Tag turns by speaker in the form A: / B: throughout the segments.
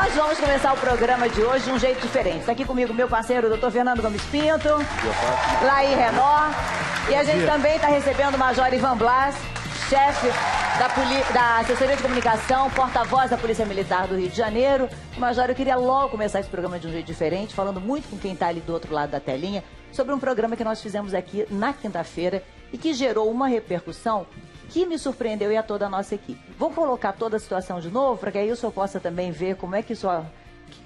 A: Nós vamos começar o programa de hoje de um jeito diferente. Está aqui comigo meu parceiro, Dr. Fernando Gomes Pinto, Laí Renó, e a gente também está recebendo o Major Ivan Blas, chefe da Assessoria de Comunicação, porta-voz da Polícia Militar do Rio de Janeiro. Major, eu queria logo começar esse programa de um jeito diferente, falando muito com quem está ali do outro lado da telinha, sobre um programa que nós fizemos aqui na quinta-feira e que gerou uma repercussão que me surpreendeu e a toda a nossa equipe. Vou colocar toda a situação de novo, para que aí o senhor possa também ver como é que isso,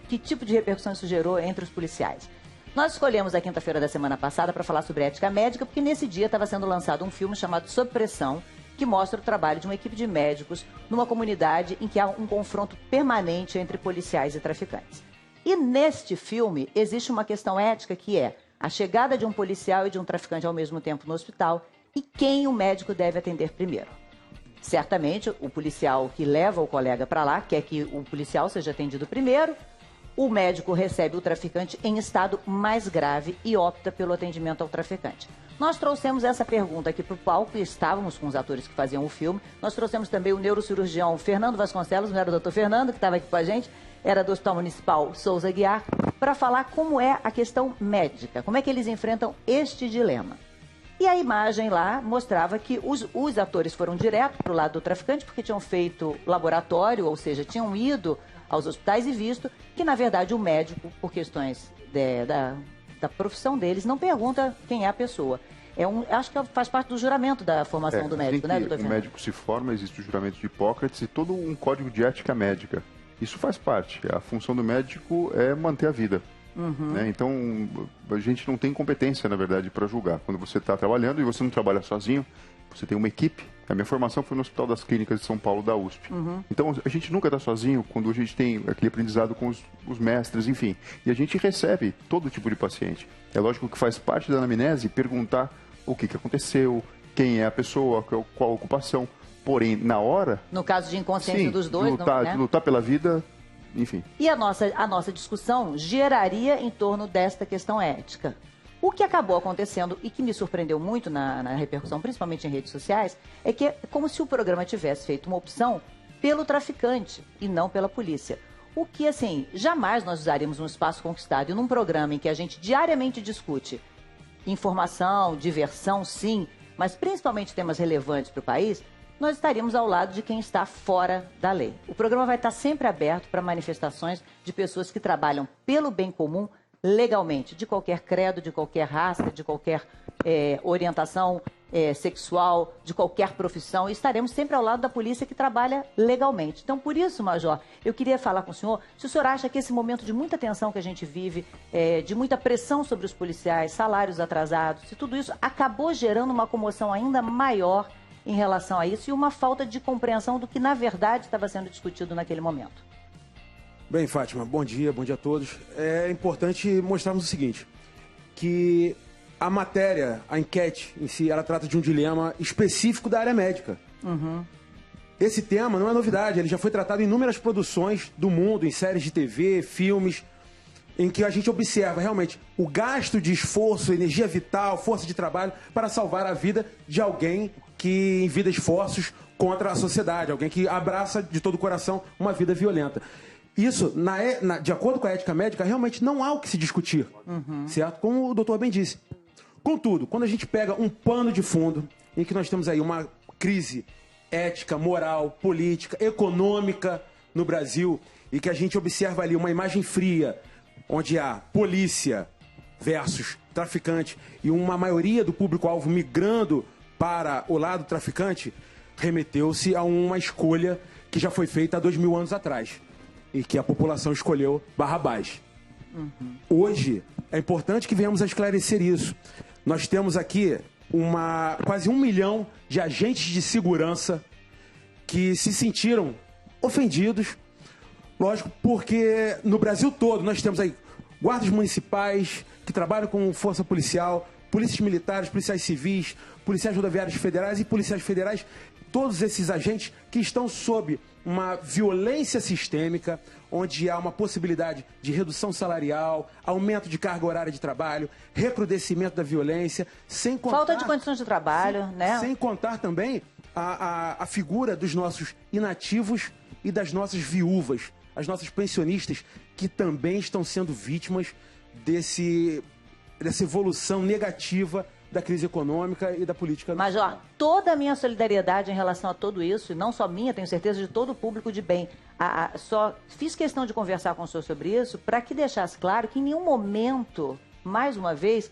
A: que tipo de repercussão isso gerou entre os policiais. Nós escolhemos a quinta-feira da semana passada para falar sobre ética médica, porque nesse dia estava sendo lançado um filme chamado Sob Pressão, que mostra o trabalho de uma equipe de médicos numa comunidade em que há um confronto permanente entre policiais e traficantes. E neste filme existe uma questão ética que é a chegada de um policial e de um traficante ao mesmo tempo no hospital e quem o médico deve atender primeiro. Certamente, o policial que leva o colega para lá quer que o policial seja atendido primeiro, o médico recebe o traficante em estado mais grave e opta pelo atendimento ao traficante. Nós trouxemos essa pergunta aqui para o palco e estávamos com os atores que faziam o filme. Nós trouxemos também o neurocirurgião Fernando Vasconcelos, não era o doutor Fernando, que estava aqui com a gente, era do Hospital Municipal Souza Aguiar, para falar como é a questão médica, como é que eles enfrentam este dilema. E a imagem lá mostrava que os atores foram direto para o lado do traficante, porque tinham feito laboratório, ou seja, tinham ido aos hospitais e visto que, na verdade, o médico, por questões da profissão deles, não pergunta quem é a pessoa. Acho que faz parte do juramento da formação do médico, né, doutor Fernando?
B: O médico se forma, existe o juramento de Hipócrates e todo um código de ética médica. Isso faz parte. A função do médico é manter a vida. Né? Então, a gente não tem competência, na verdade, para julgar. Quando você está trabalhando e você não trabalha sozinho, você tem uma equipe. A minha formação foi no Hospital das Clínicas de São Paulo, da USP. Então, a gente nunca está sozinho quando a gente tem aquele aprendizado com os mestres, enfim. E a gente recebe todo tipo de paciente. É lógico que faz parte da anamnese perguntar o que aconteceu, quem é a pessoa, qual a ocupação. Porém, na hora... No caso de inconsciência dos dois, lutar pela vida... Enfim. E a nossa discussão geraria em torno desta questão ética. O que acabou acontecendo e que me surpreendeu muito na repercussão, principalmente em redes sociais, é que é como se o programa tivesse feito uma opção pelo traficante e não pela polícia. O que, assim, jamais nós usaríamos um espaço conquistado e num programa em que a gente diariamente discute informação, diversão, sim, mas principalmente temas relevantes para o país, nós estaríamos ao lado de quem está fora da lei. O programa vai estar sempre aberto para manifestações de pessoas que trabalham pelo bem comum legalmente, de qualquer credo, de qualquer raça, de qualquer orientação sexual, de qualquer profissão. E estaremos sempre ao lado da polícia que trabalha legalmente. Então, por isso, Major, eu queria falar com o senhor, se o senhor acha que esse momento de muita tensão que a gente vive, de muita pressão sobre os policiais, salários atrasados, se tudo isso acabou gerando uma comoção ainda maior em relação a isso e uma falta de compreensão do que, na verdade, estava sendo discutido naquele momento.
C: Bem, Fátima, bom dia a todos. É importante mostrarmos o seguinte, que a matéria, a enquete em si, ela trata de um dilema específico da área médica. Esse tema não é novidade, ele já foi tratado em inúmeras produções do mundo, em séries de TV, filmes, em que a gente observa realmente o gasto de esforço, energia vital, força de trabalho para salvar a vida de alguém que envida esforços contra a sociedade, alguém que abraça de todo o coração uma vida violenta. Isso, de acordo com a ética médica, realmente não há o que se discutir, certo? Como o doutor bem disse. Contudo, quando a gente pega um pano de fundo em que nós temos aí uma crise ética, moral, política, econômica no Brasil e que a gente observa ali uma imagem fria, onde há polícia versus traficante e uma maioria do público-alvo migrando para o lado traficante, remeteu-se a uma escolha que já foi feita há 2000 anos atrás e que a população escolheu Barrabás. Hoje, é importante que venhamos a esclarecer isso. Nós temos aqui quase 1 milhão de agentes de segurança que se sentiram ofendidos, lógico, porque no Brasil todo nós temos aí guardas municipais que trabalham com força policial, polícias militares, policiais civis, policiais rodoviários federais e policiais federais, todos esses agentes que estão sob uma violência sistêmica, onde há uma possibilidade de redução salarial, aumento de carga horária de trabalho, recrudescimento da violência, sem contar...
A: Falta de condições de trabalho, né?
C: Sem contar também a figura dos nossos inativos e das nossas viúvas. as nossas pensionistas que também estão sendo vítimas dessa evolução negativa da crise econômica e da política.
A: Major, toda a minha solidariedade em relação a tudo isso, e não só minha, tenho certeza de todo o público de bem. Só fiz questão de conversar com o senhor sobre isso para que deixasse claro que em nenhum momento, mais uma vez,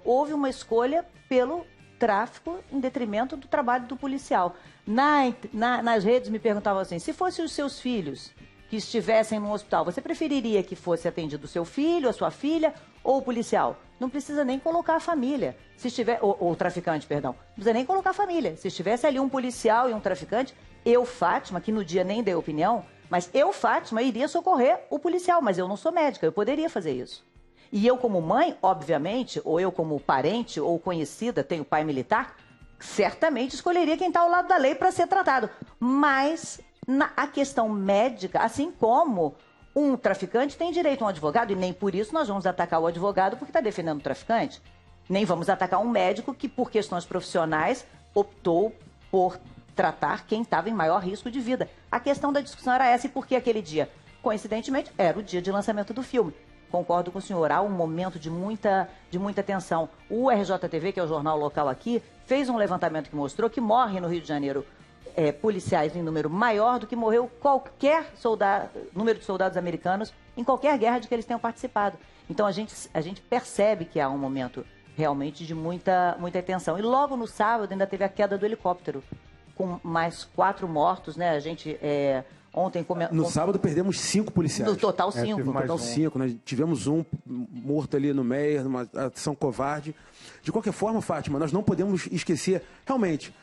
A: houve uma escolha pelo tráfico em detrimento do trabalho do policial. Nas redes me perguntavam assim, se fossem os seus filhos que estivessem no hospital, você preferiria que fosse atendido o seu filho, a sua filha ou o policial? Não precisa nem colocar a família. Se estiver, ou o traficante, perdão. Não precisa nem colocar a família. Se estivesse ali um policial e um traficante, eu, Fátima, que no dia nem dei opinião, mas eu, Fátima, iria socorrer o policial, mas eu não sou médica, eu poderia fazer isso. E eu como mãe, obviamente, ou eu como parente ou conhecida, tenho pai militar, certamente escolheria quem está ao lado da lei para ser tratado. Mas a questão médica, assim como um traficante tem direito a um advogado, e nem por isso nós vamos atacar o advogado porque está defendendo o traficante. Nem vamos atacar um médico que, por questões profissionais, optou por tratar quem estava em maior risco de vida. A questão da discussão era essa, e por que aquele dia? Coincidentemente, era o dia de lançamento do filme. Concordo com o senhor, há um momento de muita tensão. O RJTV, que é o jornal local aqui, fez um levantamento que mostrou que morre no Rio de Janeiro policiais em número maior do que morreu qualquer número de soldados americanos em qualquer guerra de que eles tenham participado. Então a gente percebe que há um momento realmente de muita tensão. E logo no sábado ainda teve a queda do helicóptero, com mais 4 mortos, né? A gente ontem...
C: No sábado perdemos 5 policiais.
A: No total 5.
C: No total 5, né? Tivemos um morto ali no Meier, numa ação covarde. De qualquer forma, Fátima, nós não podemos esquecer, realmente,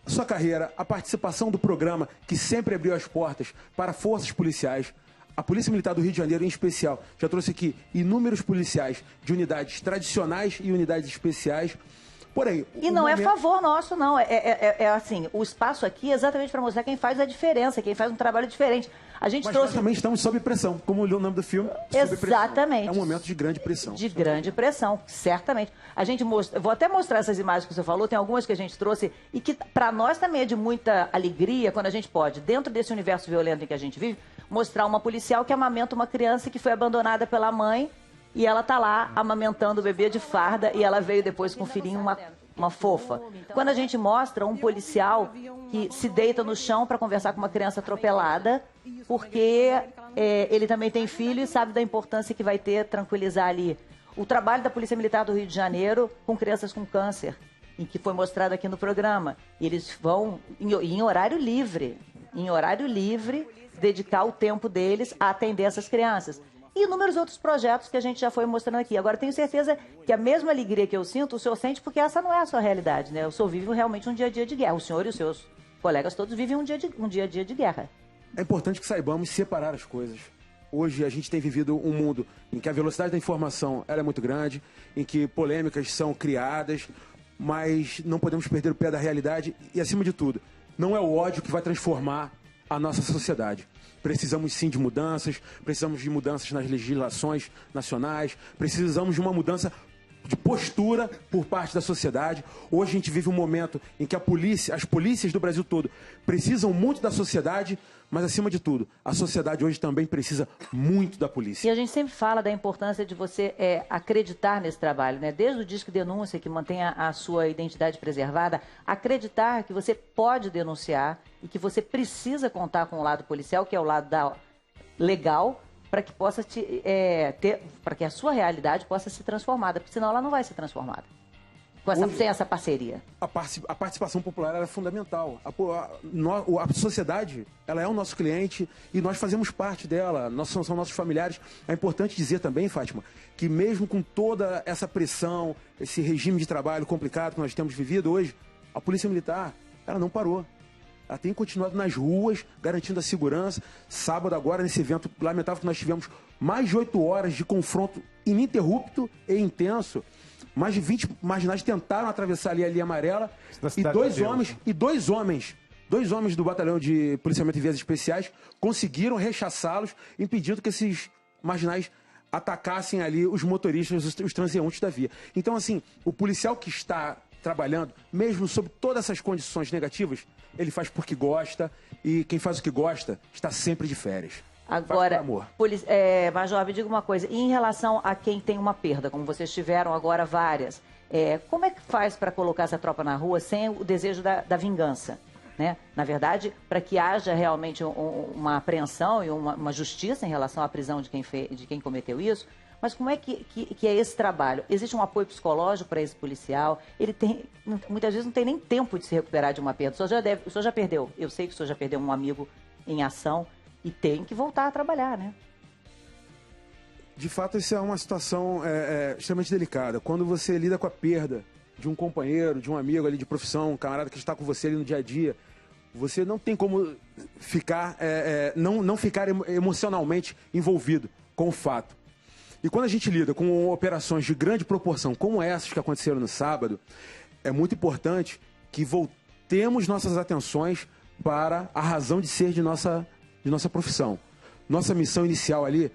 C: a sua carreira, a participação do programa, que sempre abriu as portas para forças policiais. A Polícia Militar do Rio de Janeiro, em especial, já trouxe aqui inúmeros policiais de unidades tradicionais e unidades especiais. Porém,
A: e não é favor nosso, não. Assim, o espaço aqui é exatamente para mostrar quem faz a diferença, quem faz um trabalho diferente.
C: Mas nós também estamos sob pressão, como o nome do filme.
A: Exatamente.
C: É um momento de grande pressão.
A: De grande pressão, certamente. A gente vou até mostrar essas imagens que você falou, tem algumas que a gente trouxe e que para nós também é de muita alegria quando a gente pode, dentro desse universo violento em que a gente vive, mostrar uma policial que amamenta uma criança que foi abandonada pela mãe. E ela tá lá amamentando o bebê de farda e ela veio depois com o filhinho, uma fofa. Quando a gente mostra um policial que se deita no chão para conversar com uma criança atropelada, porque ele também tem filho e sabe da importância que vai ter tranquilizar ali. O trabalho da Polícia Militar do Rio de Janeiro com crianças com câncer, em que foi mostrado aqui no programa. E eles vão, em horário livre, dedicar o tempo deles a atender essas crianças. E inúmeros outros projetos que a gente já foi mostrando aqui. Agora, tenho certeza que a mesma alegria que eu sinto, o senhor sente, porque essa não é a sua realidade, né? O senhor vive realmente um dia a dia de guerra. O senhor e os seus colegas todos vivem um dia a dia de guerra.
C: É importante que saibamos separar as coisas. Hoje a gente tem vivido um mundo em que a velocidade da informação ela é muito grande, em que polêmicas são criadas, mas não podemos perder o pé da realidade e, acima de tudo, não é o ódio que vai transformar a nossa sociedade. Precisamos sim de mudanças nas legislações nacionais, precisamos de uma mudança de postura por parte da sociedade. Hoje a gente vive um momento em que as polícias do Brasil todo precisam muito da sociedade, mas acima de tudo, a sociedade hoje também precisa muito da polícia.
A: E a gente sempre fala da importância de você acreditar nesse trabalho, né? Desde o Disque Denúncia, que mantenha a sua identidade preservada, acreditar que você pode denunciar e que você precisa contar com o lado policial, que é o lado legal, para que possa para que a sua realidade possa ser transformada, porque senão ela não vai ser transformada. Sem essa parceria.
C: A participação popular é fundamental. A sociedade, ela é o nosso cliente e nós fazemos parte dela, são nossos familiares. É importante dizer também, Fátima, que mesmo com toda essa pressão, esse regime de trabalho complicado que nós temos vivido hoje, a Polícia Militar, ela não parou. Ela tem continuado nas ruas, garantindo a segurança. Sábado agora, nesse evento lamentável que nós tivemos mais de 8 horas de confronto ininterrupto e intenso. Mais de 20 marginais tentaram atravessar ali a linha amarela e dois homens do batalhão de policiamento e vias especiais conseguiram rechaçá-los, impedindo que esses marginais atacassem ali os motoristas, os transeuntes da via. Então, assim, o policial que está trabalhando, mesmo sob todas essas condições negativas, ele faz porque gosta, e quem faz o que gosta está sempre de férias.
A: Agora, Major, me diga uma coisa, e em relação a quem tem uma perda, como vocês tiveram agora várias, como é que faz para colocar essa tropa na rua sem o desejo da vingança? Né? Na verdade, para que haja realmente uma apreensão e uma justiça em relação à prisão de quem cometeu isso, mas como é que é esse trabalho? Existe um apoio psicológico para esse policial? Ele muitas vezes não tem nem tempo de se recuperar de uma perda. O senhor já perdeu, eu sei que o senhor já perdeu um amigo em ação e tem que voltar a trabalhar, né?
C: De fato, isso é uma situação extremamente delicada. Quando você lida com a perda de um companheiro, de um amigo ali de profissão, um camarada que está com você ali no dia a dia, você não tem como ficar, não ficar emocionalmente envolvido com o fato. E quando a gente lida com operações de grande proporção, como essas que aconteceram no sábado, é muito importante que voltemos nossas atenções para a razão de ser de nossa profissão. Nossa missão inicial ali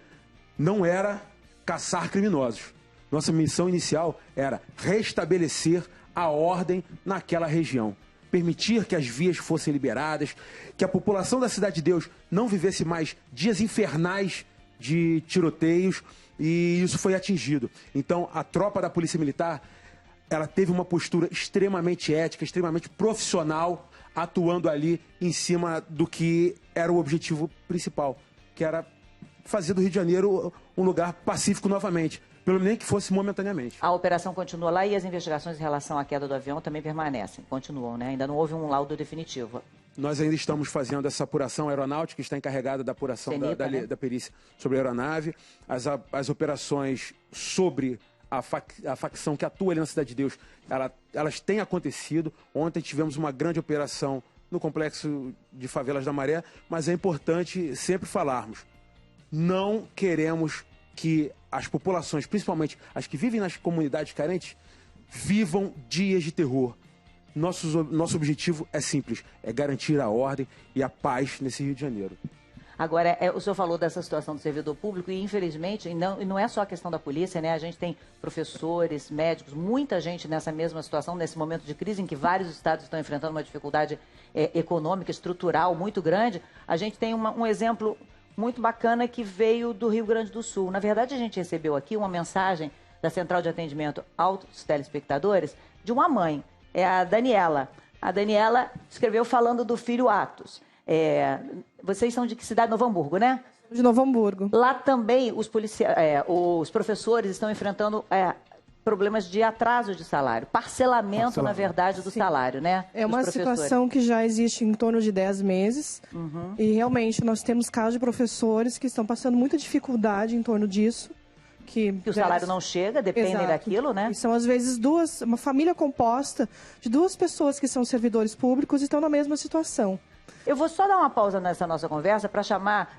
C: não era caçar criminosos. Nossa missão inicial era restabelecer a ordem naquela região. Permitir que as vias fossem liberadas, que a população da Cidade de Deus não vivesse mais dias infernais de tiroteios, e isso foi atingido. Então, a tropa da Polícia Militar, ela teve uma postura extremamente ética, extremamente profissional, atuando ali em cima do que era o objetivo principal, que era fazer do Rio de Janeiro um lugar pacífico novamente, pelo menos que fosse momentaneamente.
A: A operação continua lá e as investigações em relação à queda do avião também permanecem, continuam, né? Ainda não houve um laudo definitivo.
C: Nós ainda estamos fazendo essa apuração aeronáutica, que está encarregada da apuração da perícia sobre a aeronave. As operações sobre a facção que atua ali na Cidade de Deus, elas têm acontecido. Ontem tivemos uma grande operação no complexo de favelas da Maré, mas é importante sempre falarmos. Não queremos que as populações, principalmente as que vivem nas comunidades carentes, vivam dias de terror. Nosso objetivo é simples, é garantir a ordem e a paz nesse Rio de Janeiro.
A: Agora, o senhor falou dessa situação do servidor público e, infelizmente, não é só a questão da polícia, né? A gente tem professores, médicos, muita gente nessa mesma situação, nesse momento de crise em que vários estados estão enfrentando uma dificuldade econômica, estrutural muito grande. A gente tem um exemplo muito bacana que veio do Rio Grande do Sul. Na verdade, a gente recebeu aqui uma mensagem da Central de Atendimento aos Telespectadores de uma mãe. É a Daniela. A Daniela escreveu falando do filho Atos. Vocês são de que cidade? Novo Hamburgo, né?
D: De Novo Hamburgo.
A: Lá também os professores estão enfrentando problemas de atraso de salário. Parcelamento, na verdade, do salário, né?
D: É uma situação que já existe em torno de 10 meses. Uhum. E realmente nós temos casos de professores que estão passando muita dificuldade em torno disso. Que
A: o salário não chega, dependem daquilo, né?
D: E são, às vezes, uma família composta de duas pessoas que são servidores públicos e estão na mesma situação.
A: Eu vou só dar uma pausa nessa nossa conversa para chamar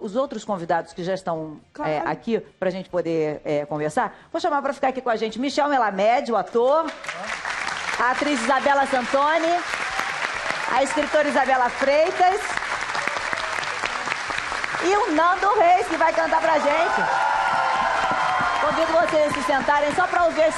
A: os outros convidados que já estão aqui para a gente poder conversar. Vou chamar para ficar aqui com a gente Michel Melamed, o ator, a atriz Isabela Santoni, a escritora Isabela Freitas e o Nando Reis, que vai cantar para a gente. Convido vocês a se sentarem só para ouvir a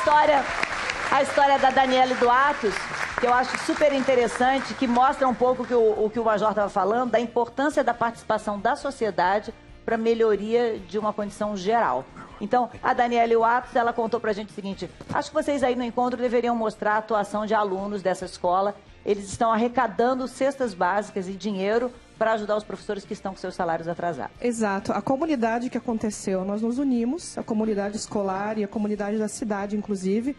A: história da Daniela e do Atos, que eu acho super interessante, que mostra um pouco o que o Major estava falando, da importância da participação da sociedade para a melhoria de uma condição geral. Então, a Daniela e o Atos, ela contou para a gente o seguinte: acho que vocês aí no encontro deveriam mostrar a atuação de alunos dessa escola. Eles estão arrecadando cestas básicas e dinheiro para ajudar os professores que estão com seus salários atrasados.
D: Exato. A comunidade que aconteceu, nós nos unimos, a comunidade escolar e a comunidade da cidade, inclusive,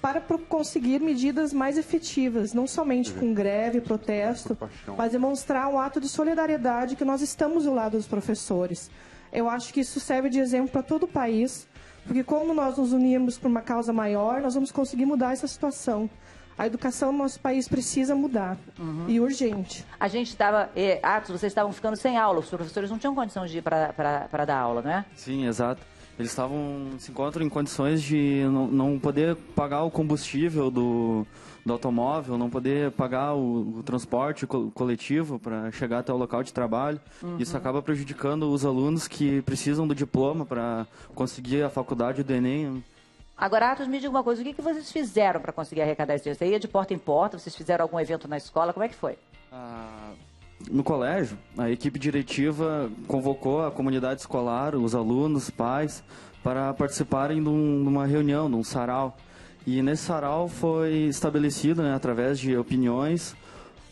D: para conseguir medidas mais efetivas, não somente com greve, protesto, mas demonstrar um ato de solidariedade que nós estamos do lado dos professores. Eu acho que isso serve de exemplo para todo o país, porque como nós nos unimos por uma causa maior, nós vamos conseguir mudar essa situação. A educação no nosso país precisa mudar, e urgente.
A: A gente estava, Atos, vocês estavam ficando sem aula, os professores não tinham condição de ir para dar aula, não é?
E: Sim, exato. Eles se encontram em condições de não poder pagar o combustível do automóvel, não poder pagar o transporte coletivo para chegar até o local de trabalho. Isso acaba prejudicando os alunos que precisam do diploma para conseguir a faculdade do Enem.
A: Agora, Atos, me diga uma coisa, o que vocês fizeram para conseguir arrecadar esse dinheiro? Você ia de porta em porta, vocês fizeram algum evento na escola, como é que foi?
E: no colégio, a equipe diretiva convocou a comunidade escolar, os alunos, pais, para participarem de uma reunião, de um sarau. E nesse sarau foi estabelecido, né, através de opiniões,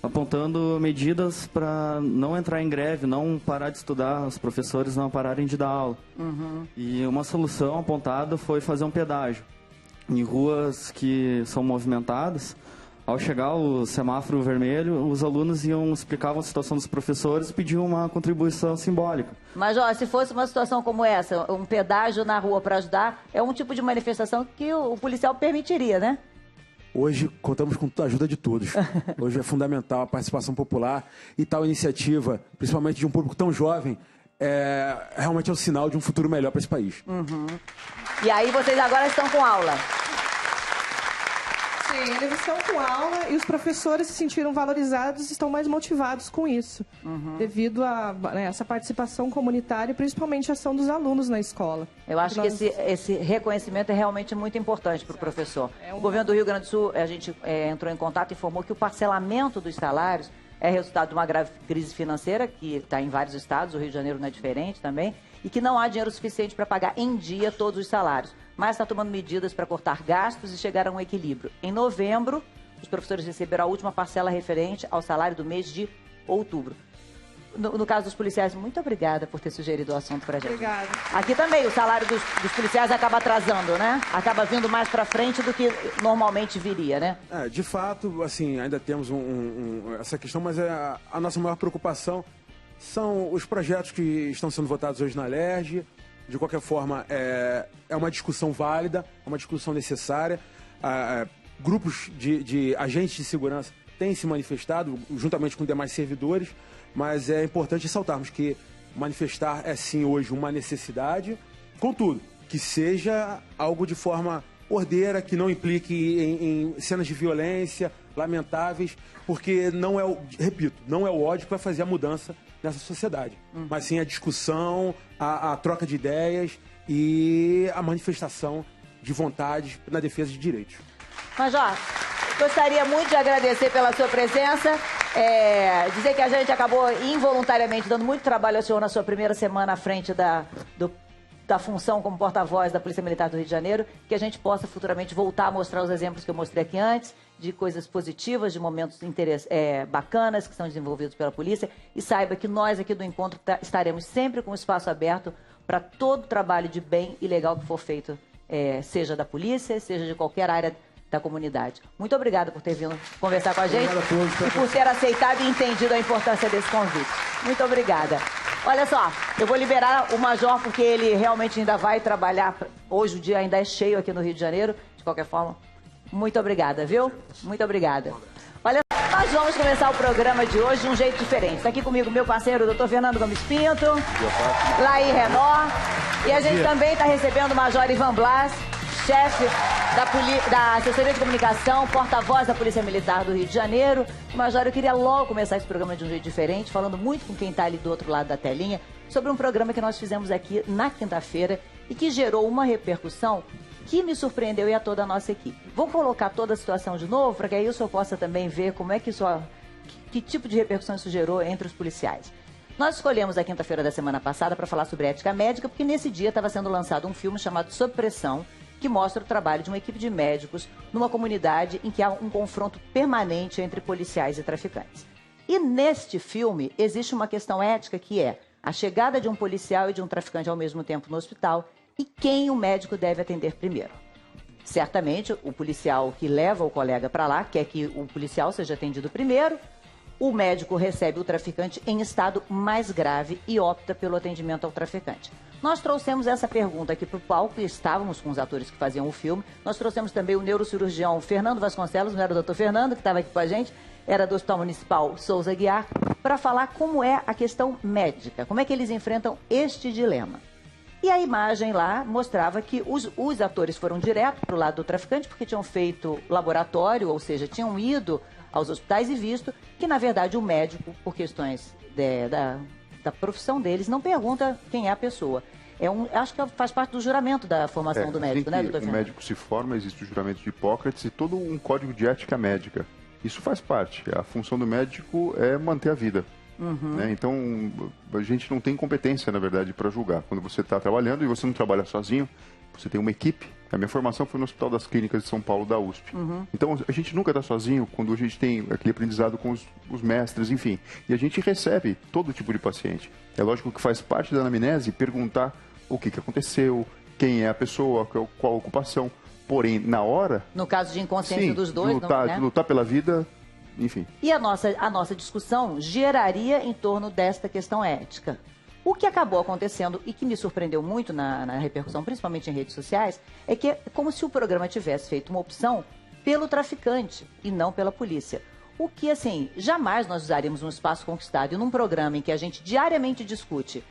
E: apontando medidas para não entrar em greve, não parar de estudar, os professores não pararem de dar aula. E uma solução apontada foi fazer um pedágio em ruas que são movimentadas. Ao chegar o semáforo vermelho, os alunos explicavam a situação dos professores e pediam uma contribuição simbólica.
A: Mas, ó, se fosse uma situação como essa, um pedágio na rua para ajudar, é um tipo de manifestação que o policial permitiria, né?
C: Hoje contamos com a ajuda de todos. Hoje é fundamental a participação popular e tal iniciativa, principalmente de um público tão jovem, realmente é um sinal de um futuro melhor para esse país.
A: E aí vocês agora estão com aula?
D: Sim, eles estão com aula e os professores se sentiram valorizados e estão mais motivados com isso, devido a essa participação comunitária e principalmente a ação dos alunos na escola.
A: Eu acho que esse reconhecimento é realmente muito importante para o professor. O governo do Rio Grande do Sul, a gente entrou em contato e informou que o parcelamento dos salários é resultado de uma grave crise financeira que está em vários estados, o Rio de Janeiro não é diferente também, e que não há dinheiro suficiente para pagar em dia todos os salários, mas está tomando medidas para cortar gastos e chegar a um equilíbrio. Em novembro, os professores receberam a última parcela referente ao salário do mês de outubro. No caso dos policiais, muito obrigada por ter sugerido o assunto para a gente.
D: Obrigada.
A: Aqui também o salário dos policiais acaba atrasando, né? Acaba vindo mais para frente do que normalmente viria, né?
C: De fato, assim, ainda temos essa questão, mas a nossa maior preocupação são os projetos que estão sendo votados hoje na LERJ. De qualquer forma, é uma discussão válida, é uma discussão necessária. Grupos de agentes de segurança têm se manifestado, juntamente com demais servidores, mas é importante ressaltarmos que manifestar é sim hoje uma necessidade, contudo, que seja algo de forma ordeira, que não implique em cenas de violência lamentáveis, porque não é o ódio que vai fazer a mudança nessa sociedade, mas sim a discussão, a troca de ideias e a manifestação de vontades na defesa de direitos.
A: Major, gostaria muito de agradecer pela sua presença, dizer que a gente acabou involuntariamente dando muito trabalho ao senhor na sua primeira semana à frente da função como porta-voz da Polícia Militar do Rio de Janeiro, que a gente possa futuramente voltar a mostrar os exemplos que eu mostrei aqui antes, de coisas positivas, de momentos bacanas que são desenvolvidos pela polícia, e saiba que nós aqui do Encontro estaremos sempre com o espaço aberto para todo o trabalho de bem e legal que for feito, seja da polícia, seja de qualquer área da comunidade. Muito obrigada por ter vindo conversar com a gente e por ter aceitado e entendido a importância desse convite. Muito obrigada. Olha só, eu vou liberar o Major porque ele realmente ainda vai trabalhar. Hoje o dia ainda é cheio aqui no Rio de Janeiro. De qualquer forma, muito obrigada, viu? Muito obrigada. Olha, nós vamos começar o programa de hoje de um jeito diferente. Está aqui comigo meu parceiro, o Dr. Fernando Gomes Pinto, Laí Renó, e a gente também está recebendo o Major Ivan Blas, chefe da Assessoria de Comunicação, porta-voz da Polícia Militar do Rio de Janeiro. Major, eu queria logo começar esse programa de um jeito diferente, falando muito com quem está ali do outro lado da telinha, sobre um programa que nós fizemos aqui na quinta-feira e que gerou uma repercussão que me surpreendeu e a toda a nossa equipe. Vou colocar toda a situação de novo, para que aí o senhor possa também ver como é que que tipo de repercussão isso gerou entre os policiais. Nós escolhemos a quinta-feira da semana passada para falar sobre ética médica, porque nesse dia estava sendo lançado um filme chamado Sob Pressão, que mostra o trabalho de uma equipe de médicos numa comunidade em que há um confronto permanente entre policiais e traficantes. E neste filme existe uma questão ética que é a chegada de um policial e de um traficante ao mesmo tempo no hospital e quem o médico deve atender primeiro. Certamente, o policial que leva o colega para lá quer que o policial seja atendido primeiro, o médico recebe o traficante em estado mais grave e opta pelo atendimento ao traficante. Nós trouxemos essa pergunta aqui para o palco e estávamos com os atores que faziam o filme. Nós trouxemos também o neurocirurgião Fernando Vasconcelos, não era o doutor Fernando, que estava aqui com a gente, era do Hospital Municipal Souza Aguiar, para falar como é a questão médica, como é que eles enfrentam este dilema. E a imagem lá mostrava que os atores foram direto para o lado do traficante, porque tinham feito laboratório, ou seja, tinham ido aos hospitais e visto que, na verdade, o médico, por questões da profissão deles, não pergunta quem é a pessoa. Acho que faz parte do juramento da formação do médico, né, doutor Fernando?
B: O médico se forma, existe o juramento de Hipócrates e todo um código de ética médica. Isso faz parte. A função do médico é manter a vida. Né? Então, a gente não tem competência, na verdade, para julgar. Quando você está trabalhando e você não trabalha sozinho, você tem uma equipe. A minha formação foi no Hospital das Clínicas de São Paulo, da USP. Então, a gente nunca está sozinho quando a gente tem aquele aprendizado com os mestres, enfim. E a gente recebe todo tipo de paciente. É lógico que faz parte da anamnese perguntar o que aconteceu, quem é a pessoa, qual a ocupação. Porém, na hora...
A: No caso de inconsciência dos dois,
B: lutar,
A: não, né?
B: de lutar pela vida, enfim.
A: E a nossa discussão geraria em torno desta questão ética. O que acabou acontecendo e que me surpreendeu muito na repercussão, principalmente em redes sociais, é que é como se o programa tivesse feito uma opção pelo traficante e não pela polícia. O que, assim, jamais nós usaríamos um espaço conquistado e num programa em que a gente diariamente discute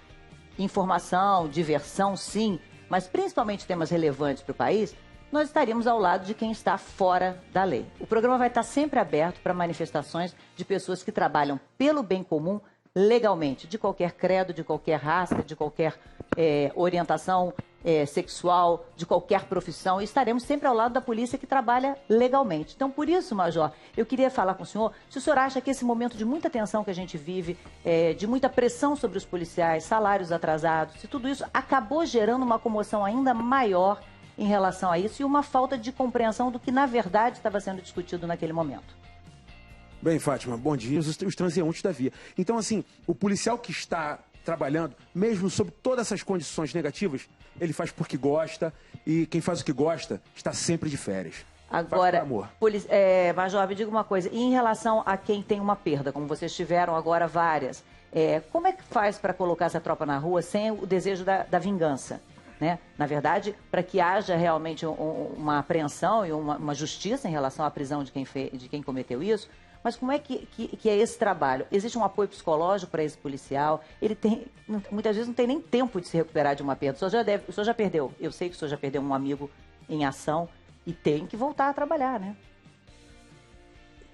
A: informação, diversão, sim, mas principalmente temas relevantes para o país, nós estaríamos ao lado de quem está fora da lei. O programa vai estar sempre aberto para manifestações de pessoas que trabalham pelo bem comum legalmente, de qualquer credo, de qualquer raça, de qualquer orientação sexual, de qualquer profissão, e estaremos sempre ao lado da polícia que trabalha legalmente. Então, por isso, Major, eu queria falar com o senhor, se o senhor acha que esse momento de muita tensão que a gente vive, de muita pressão sobre os policiais, salários atrasados, se tudo isso acabou gerando uma comoção ainda maior em relação a isso e uma falta de compreensão do que, na verdade, estava sendo discutido naquele momento.
C: Bem, Fátima, bom dia. Os transeuntes da via. Então, assim, o policial que está trabalhando, mesmo sob todas essas condições negativas, ele faz porque gosta e quem faz o que gosta está sempre de férias.
A: Agora, Major, me diga uma coisa, e em relação a quem tem uma perda, como vocês tiveram agora várias, como é que faz para colocar essa tropa na rua sem o desejo da vingança? Né? Na verdade, para que haja realmente uma apreensão e uma justiça em relação à prisão de quem cometeu isso, mas como é que é esse trabalho? Existe um apoio psicológico para esse policial? Ele muitas vezes não tem nem tempo de se recuperar de uma perda. O senhor já perdeu, eu sei que o senhor já perdeu um amigo em ação e tem que voltar a trabalhar, né?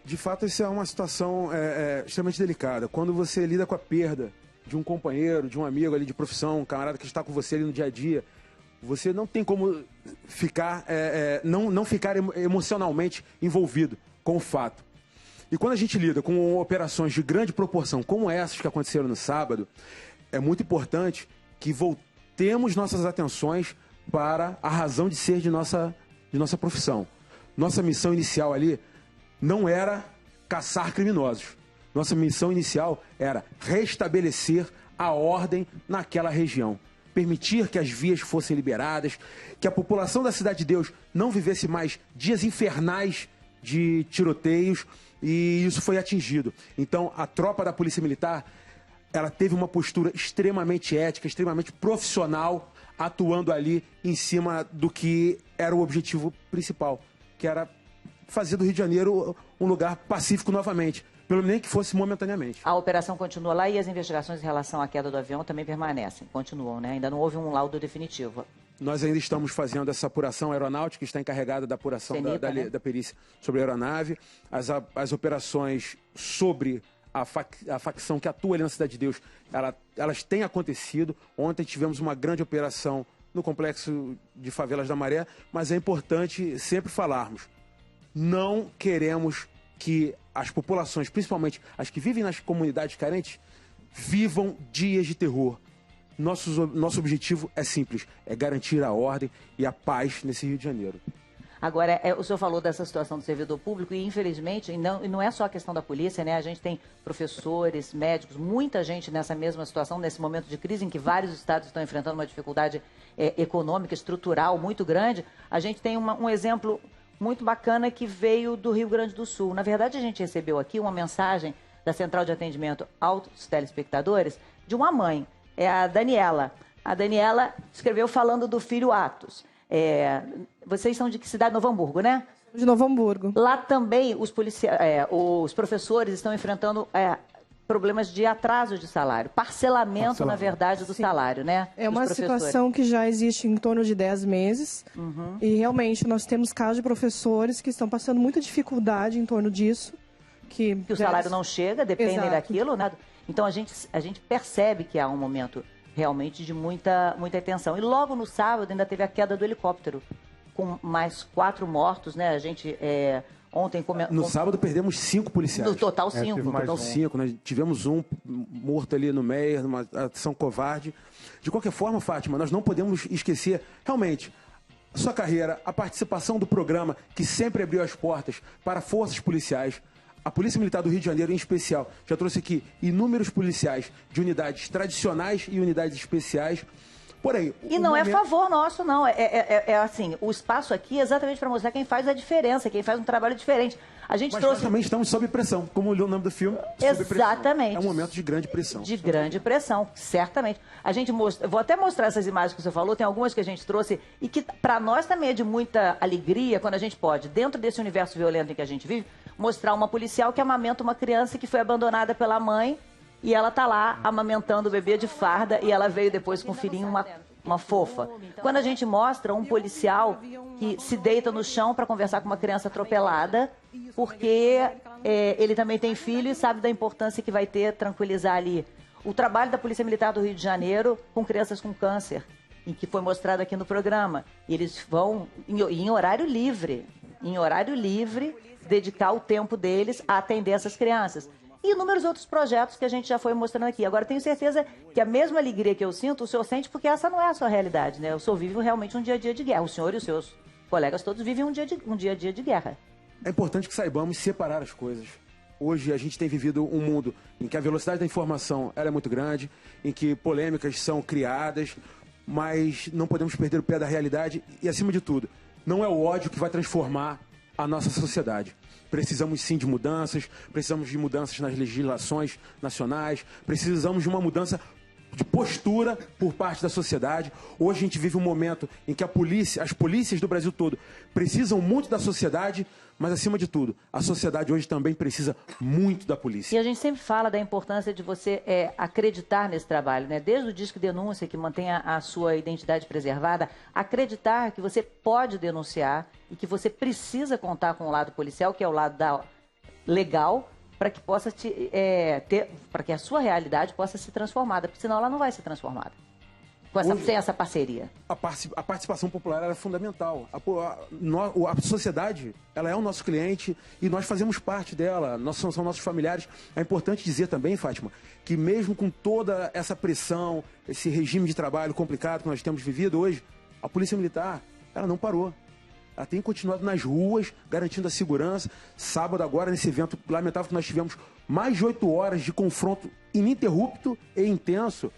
C: De fato, isso é uma situação extremamente delicada. Quando você lida com a perda de um companheiro, de um amigo ali de profissão, um camarada que está com você ali no dia a dia, você não tem como ficar, não ficar emocionalmente envolvido com o fato. E quando a gente lida com operações de grande proporção, como essas que aconteceram no sábado, é muito importante que voltemos nossas atenções para a razão de ser de nossa profissão. Nossa missão inicial ali não era caçar criminosos. Nossa missão inicial era restabelecer a ordem naquela região. Permitir que as vias fossem liberadas, que a população da Cidade de Deus não vivesse mais dias infernais de tiroteios, e isso foi atingido. Então, a tropa da Polícia Militar, ela teve uma postura extremamente ética, extremamente profissional, atuando ali em cima do que era o objetivo principal, que era fazer do Rio de Janeiro um lugar pacífico novamente, pelo menos que fosse momentaneamente.
A: A operação continua lá e as investigações em relação à queda do avião também permanecem, continuam, né? Ainda não houve um laudo definitivo.
C: Nós ainda estamos fazendo essa apuração aeronáutica, está encarregada da apuração da perícia sobre a aeronave. As operações sobre a facção que atua ali na Cidade de Deus, elas têm acontecido. Ontem tivemos uma grande operação no complexo de favelas da Maré, mas é importante sempre falarmos. Não queremos que as populações, principalmente as que vivem nas comunidades carentes, vivam dias de terror. Nosso objetivo é simples, é garantir a ordem e a paz nesse Rio de Janeiro.
A: Agora, o senhor falou dessa situação do servidor público e, infelizmente, não é só a questão da polícia, né? A gente tem professores, médicos, muita gente nessa mesma situação, nesse momento de crise em que vários estados estão enfrentando uma dificuldade econômica, estrutural muito grande. A gente tem um exemplo muito bacana que veio do Rio Grande do Sul. Na verdade, a gente recebeu aqui uma mensagem da Central de Atendimento aos Telespectadores de uma mãe, é a Daniela. A Daniela escreveu falando do filho Atos. Vocês são de que cidade? Novo Hamburgo, né?
D: De Novo Hamburgo.
A: Lá também os professores estão enfrentando problemas de atraso de salário, parcelamento, na verdade, do salário, né?
D: É uma situação que já existe em torno de 10 meses. Uhum. E realmente nós temos casos de professores que estão passando muita dificuldade em torno disso. Que
A: o salário não chega, dependem daquilo, né? Então a gente percebe que há um momento realmente de muita tensão. E logo no sábado ainda teve a queda do helicóptero, com mais 4 mortos, né? ontem...
C: No sábado perdemos 5 policiais.
A: No total 5.
C: No total 5, né? Tivemos um morto ali no Meier, numa ação covarde. De qualquer forma, Fátima, nós não podemos esquecer, realmente, a sua carreira, a participação do programa, que sempre abriu as portas para forças policiais. A Polícia Militar do Rio de Janeiro, em especial, já trouxe aqui inúmeros policiais de unidades tradicionais e unidades especiais. Porém,
A: e não é favor nosso, não. É assim, o espaço aqui é exatamente para mostrar quem faz a diferença, quem faz um trabalho diferente. A gente
C: Mas
A: trouxe...
C: nós também estamos sob pressão, como o nome do filme.
A: Exatamente.
C: É um momento de grande pressão.
A: De grande pressão, certamente. A gente vou até mostrar essas imagens que você falou, tem algumas que a gente trouxe e que para nós também é de muita alegria quando a gente pode, dentro desse universo violento em que a gente vive, mostrar uma policial que amamenta uma criança que foi abandonada pela mãe e ela tá lá amamentando o bebê de farda e ela veio depois com o filhinho, uma fofa. Quando a gente mostra um policial que se deita no chão para conversar com uma criança atropelada, porque ele também tem filho e sabe da importância que vai ter tranquilizar ali. O trabalho da Polícia Militar do Rio de Janeiro com crianças com câncer, em que foi mostrado aqui no programa. Eles vão, em horário livre, dedicar o tempo deles a atender essas crianças. E inúmeros outros projetos que a gente já foi mostrando aqui. Agora, tenho certeza que a mesma alegria que eu sinto, o senhor sente, porque essa não é a sua realidade, né? O senhor vive realmente um dia a dia de guerra. O senhor e os seus colegas todos vivem um dia a dia de guerra.
C: É importante que saibamos separar as coisas. Hoje a gente tem vivido um mundo em que a velocidade da informação ela é muito grande, em que polêmicas são criadas, mas não podemos perder o pé da realidade e, acima de tudo, não é o ódio que vai transformar a nossa sociedade. Precisamos sim de mudanças, precisamos de mudanças nas legislações nacionais, precisamos de uma mudança de postura por parte da sociedade. Hoje a gente vive um momento em que as polícias do Brasil todo precisam muito da sociedade, mas acima de tudo, a sociedade hoje também precisa muito da polícia.
A: E a gente sempre fala da importância de você acreditar nesse trabalho, né? Desde o Disque Denúncia, que mantenha a sua identidade preservada, acreditar que você pode denunciar e que você precisa contar com o lado policial, que é o lado legal, para que possa para que a sua realidade possa ser transformada, porque senão ela não vai ser transformada sem essa parceria.
C: A participação popular é fundamental. A sociedade, ela é o nosso cliente e nós fazemos parte dela, são nossos familiares. É importante dizer também, Fátima, que mesmo com toda essa pressão, esse regime de trabalho complicado que nós temos vivido hoje, a Polícia Militar, ela não parou. Ela tem continuado nas ruas, garantindo a segurança. Sábado agora, nesse evento lamentável que nós tivemos, mais de 8 horas de confronto ininterrupto e intenso.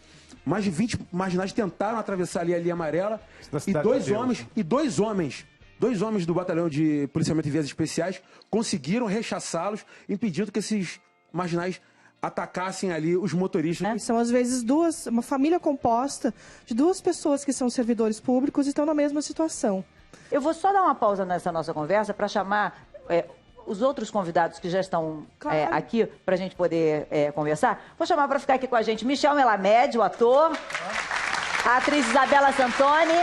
C: Mais de 20 marginais tentaram atravessar ali a linha amarela. E dois homens do Batalhão de Policiamento e Vias Especiais conseguiram rechaçá-los, impedindo que esses marginais atacassem ali os motoristas.
D: São, às vezes, uma família composta de 2 pessoas que são servidores públicos e estão na mesma situação.
A: Eu vou só dar uma pausa nessa nossa conversa para chamar os outros convidados que já estão aqui para a gente poder conversar. Vou chamar para ficar aqui com a gente Michel Melamed, o ator, a atriz Isabela Santoni,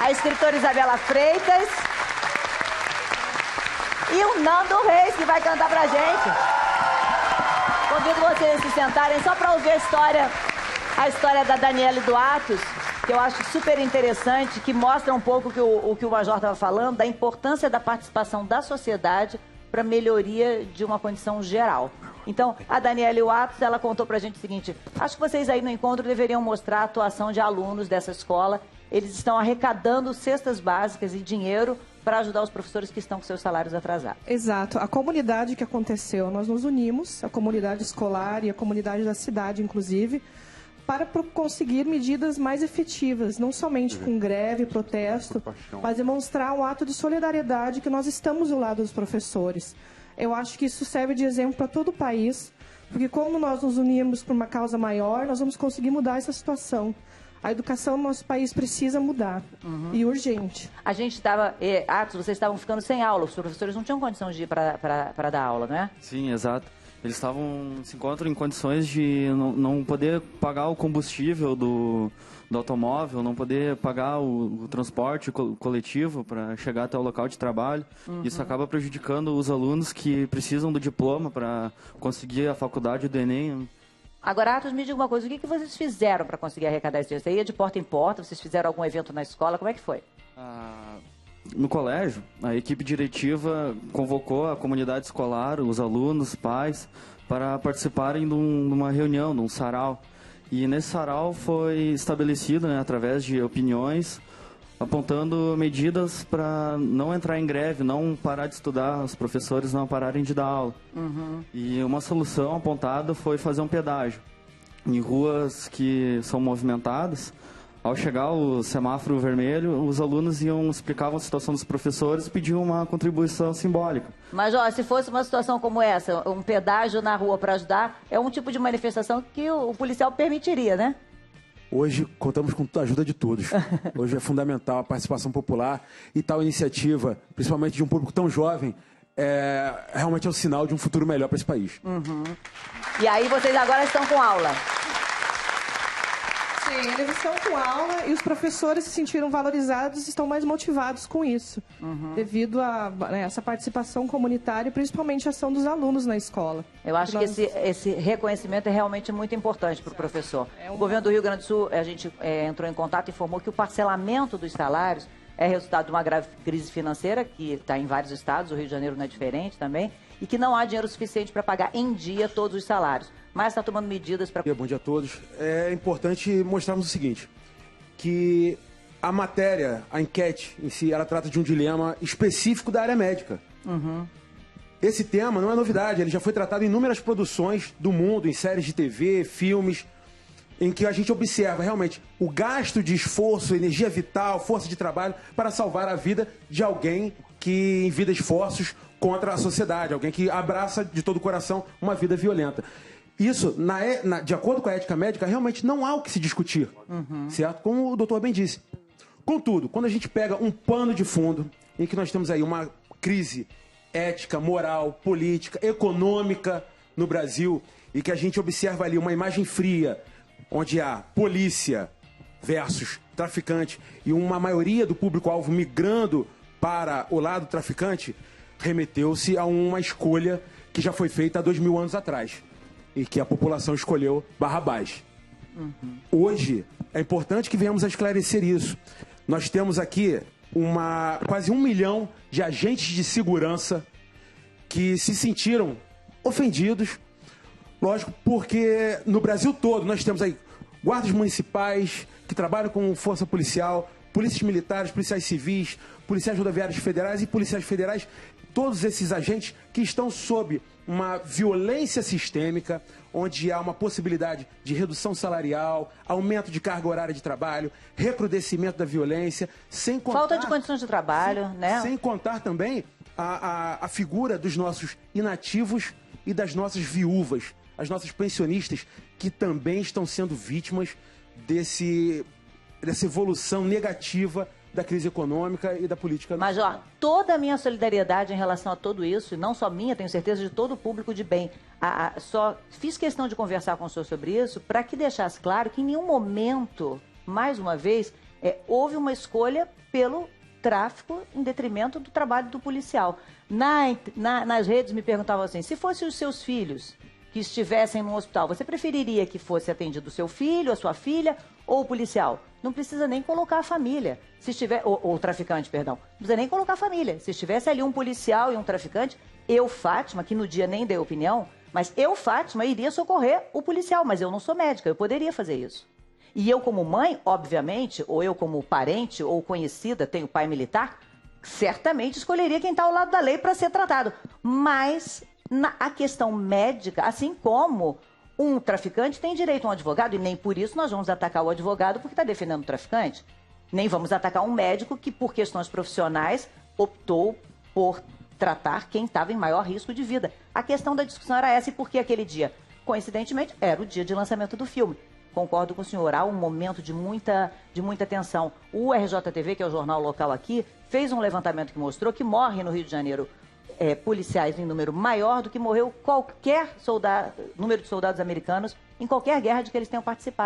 A: a escritora Isabela Freitas e o Nando Reis, que vai cantar para a gente. Convido vocês a se sentarem só para ouvir a história da Daniele do Atos, que eu acho super interessante, que mostra um pouco o que o Major estava falando, da importância da participação da sociedade para a melhoria de uma condição geral. Então, a Daniele Atos, ela contou para a gente o seguinte: acho que vocês aí no encontro deveriam mostrar a atuação de alunos dessa escola. Eles estão arrecadando cestas básicas e dinheiro para ajudar os professores que estão com seus salários atrasados.
D: Exato. A comunidade que aconteceu, nós nos unimos, a comunidade escolar e a comunidade da cidade, inclusive, para conseguir medidas mais efetivas, não somente com greve, protesto, mas demonstrar um ato de solidariedade que nós estamos do lado dos professores. Eu acho que isso serve de exemplo para todo o país, porque como nós nos unimos por uma causa maior, nós vamos conseguir mudar essa situação. A educação no nosso país precisa mudar, e urgente.
A: A gente estava, Atos, vocês estavam ficando sem aula, os professores não tinham condição de ir para dar aula, não é?
E: Sim, exato. Eles se encontram em condições de não poder pagar o combustível do automóvel, não poder pagar o transporte coletivo para chegar até o local de trabalho. Isso acaba prejudicando os alunos que precisam do diploma para conseguir a faculdade do Enem.
A: Agora, Atos, me diga uma coisa, o que vocês fizeram para conseguir arrecadar esse dinheiro? Você ia de porta em porta, vocês fizeram algum evento na escola, como é que foi?
E: no colégio, a equipe diretiva convocou a comunidade escolar, os alunos, pais, para participarem de uma reunião, de um sarau. E nesse sarau foi estabelecido, né, através de opiniões, apontando medidas para não entrar em greve, não parar de estudar, os professores não pararem de dar aula. E uma solução apontada foi fazer um pedágio em ruas que são movimentadas. Ao chegar o semáforo vermelho, os alunos explicavam a situação dos professores e pediam uma contribuição simbólica.
A: Mas, ó, se fosse uma situação como essa, um pedágio na rua para ajudar, é um tipo de manifestação que o policial permitiria, né?
C: Hoje contamos com a ajuda de todos. Hoje é fundamental a participação popular e tal iniciativa, principalmente de um público tão jovem, realmente é um sinal de um futuro melhor para esse país.
A: E aí vocês agora estão com aula.
D: Sim, eles estão com aula e os professores se sentiram valorizados e estão mais motivados com isso, devido a essa participação comunitária e principalmente a ação dos alunos na escola.
A: Eu acho que esse reconhecimento é realmente muito importante para o professor. O governo do Rio Grande do Sul, a gente entrou em contato e informou que o parcelamento dos salários é resultado de uma grave crise financeira, que está em vários estados, o Rio de Janeiro não é diferente também, e que não há dinheiro suficiente para pagar em dia todos os salários. Mas está tomando medidas para...
C: Bom dia a todos. É importante mostrarmos o seguinte, que a matéria, a enquete em si, ela trata de um dilema específico da área médica. Esse tema não é novidade, ele já foi tratado em inúmeras produções do mundo, em séries de TV, filmes, em que a gente observa realmente o gasto de esforço, energia vital, força de trabalho para salvar a vida de alguém que envida esforços contra a sociedade, alguém que abraça de todo o coração uma vida violenta. Isso, de acordo com a ética médica, realmente não há o que se discutir, certo? Como o doutor bem disse. Contudo, quando a gente pega um pano de fundo, em que nós temos aí uma crise ética, moral, política, econômica no Brasil, e que a gente observa ali uma imagem fria, onde há polícia versus traficante, e uma maioria do público-alvo migrando para o lado traficante, remeteu-se a uma escolha que já foi feita há 2000 anos atrás. E que a população escolheu Barrabás. Hoje, é importante que venhamos a esclarecer isso. Nós temos aqui quase 1 milhão de agentes de segurança que se sentiram ofendidos, lógico, porque no Brasil todo nós temos aí guardas municipais que trabalham com força policial, polícias militares, policiais civis, policiais rodoviários federais e policiais federais, todos esses agentes que estão sob uma violência sistêmica, onde há uma possibilidade de redução salarial, aumento de carga horária de trabalho, recrudescimento da violência, sem contar...
A: Falta de condições de trabalho, né?
C: Sem contar também a figura dos nossos inativos e das nossas viúvas, as nossas pensionistas, que também estão sendo vítimas dessa evolução negativa da crise econômica e da política.
A: Mas, ó, toda a minha solidariedade em relação a tudo isso, e não só minha, tenho certeza de todo o público de bem. Só fiz questão de conversar com o senhor sobre isso para que deixasse claro que em nenhum momento, mais uma vez, houve uma escolha pelo tráfico em detrimento do trabalho do policial. Nas redes me perguntavam assim, se fossem os seus filhos que estivessem no hospital, você preferiria que fosse atendido o seu filho, a sua filha ou o policial? Não precisa nem colocar a família. Se estiver, ou o traficante, perdão. Não precisa nem colocar a família. Se estivesse ali um policial e um traficante, eu, Fátima, que no dia nem dei opinião, mas eu, Fátima, iria socorrer o policial, mas eu não sou médica, eu poderia fazer isso. E eu como mãe, obviamente, ou eu como parente ou conhecida, tenho pai militar, certamente escolheria quem está ao lado da lei para ser tratado. Mas a questão médica, assim como um traficante tem direito a um advogado, e nem por isso nós vamos atacar o advogado porque está defendendo o traficante. Nem vamos atacar um médico que, por questões profissionais, optou por tratar quem estava em maior risco de vida. A questão da discussão era essa, e por que aquele dia? Coincidentemente, era o dia de lançamento do filme. Concordo com o senhor, há um momento de muita tensão. O RJTV, que é o jornal local aqui, fez um levantamento que mostrou que morre no Rio de Janeiro policiais em número maior do que morreu qualquer número de soldados americanos em qualquer guerra de que eles tenham participado.